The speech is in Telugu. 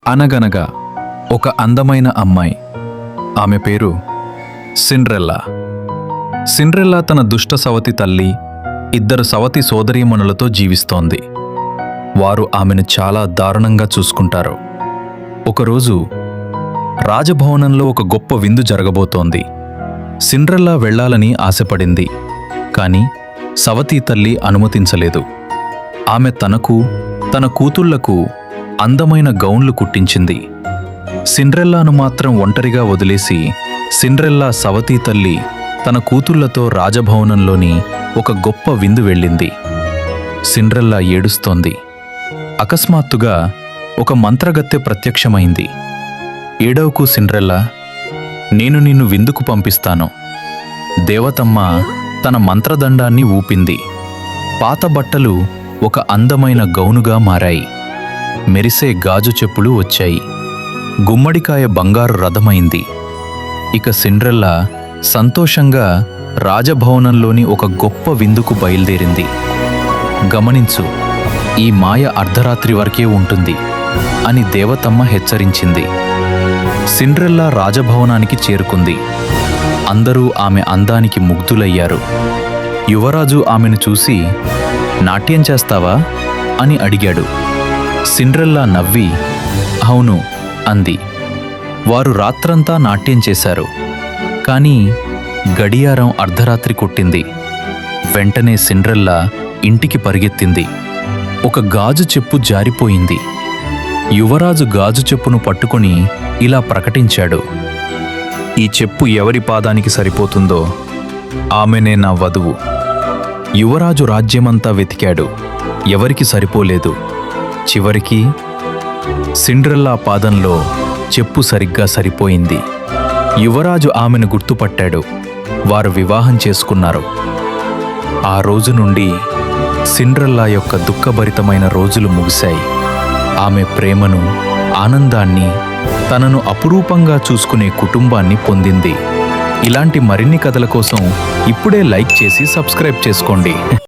అనగనగా ఒక అందమైన అమ్మాయి. ఆమె పేరు సిండ్రెల్లా. సిండ్రెల్లా తన దుష్ట సవతి తల్లి, ఇద్దరు సవతి సోదరీమణులతో జీవిస్తోంది. వారు ఆమెను చాలా దారుణంగా చూసుకుంటారు. ఒకరోజు రాజభవనంలో ఒక గొప్ప విందు జరగబోతోంది. సిండ్రెల్లా వెళ్ళాలని ఆశపడింది, కాని సవతి తల్లి అనుమతించలేదు. ఆమె తనకు, తన కూతుళ్లకు అందమైన గౌన్లు కుట్టించింది. సిండ్రెల్లాను మాత్రం ఒంటరిగా వదిలేసి సిండ్రెల్లా సవతి తల్లి తన కూతుళ్లతో రాజభవనంలోని ఒక గొప్ప విందు వెళ్ళింది. సిండ్రెల్లా ఏడుస్తోంది. అకస్మాత్తుగా ఒక మంత్రగత్తె ప్రత్యక్షమైంది. ఏడవకు సిండ్రెల్లా, నేను నిన్ను విందుకు పంపిస్తాను. దేవతమ్మ తన మంత్రదండాన్ని ఊపింది. పాత బట్టలు ఒక అందమైన గౌనుగా మారాయి. మెరిసే గాజు చెప్పులు వచ్చాయి. గుమ్మడికాయ బంగారు రథమైంది. ఇక సిండ్రెల్లా సంతోషంగా రాజభవనంలోని ఒక గొప్ప విందుకు బయలుదేరింది. గమనించు, ఈ మాయ అర్ధరాత్రి వరకే ఉంటుంది అని దేవతమ్మ హెచ్చరించింది. సిండ్రెల్లా రాజభవనానికి చేరుకుంది. అందరూ ఆమె అందానికి ముగ్ధులయ్యారు. యువరాజు ఆమెను చూసి, నాట్యం చేస్తావా అని అడిగాడు. సిండ్రెల్లా నవ్వి, అవును అంది. వారు రాత్రంతా నాట్యం చేశారు. కానీ గడియారం అర్ధరాత్రి కొట్టింది. వెంటనే సిండ్రెల్లా ఇంటికి పరిగెత్తింది. ఒక గాజు చెప్పు జారిపోయింది. యువరాజు గాజు చెప్పును పట్టుకొని ఇలా ప్రకటించాడు, ఈ చెప్పు ఎవరి పాదానికి సరిపోతుందో ఆమెనే నా వధువు. యువరాజు రాజ్యమంతా వెతికాడు, ఎవరికి సరిపోలేదు. చివరికి సిండ్రెల్లా పాదంలో చెప్పు సరిగ్గా సరిపోయింది. యువరాజు ఆమెను గుర్తుపట్టాడు. వారు వివాహం చేసుకున్నారు. ఆ రోజు నుండి సిండ్రెల్లా యొక్క దుఃఖభరితమైన రోజులు ముగిశాయి. ఆమె ప్రేమను, ఆనందాన్ని, తనను అపురూపంగా చూసుకునే కుటుంబాన్ని పొందింది. ఇలాంటి మరిన్ని కథల కోసం ఇప్పుడే లైక్ చేసి సబ్స్క్రైబ్ చేసుకోండి.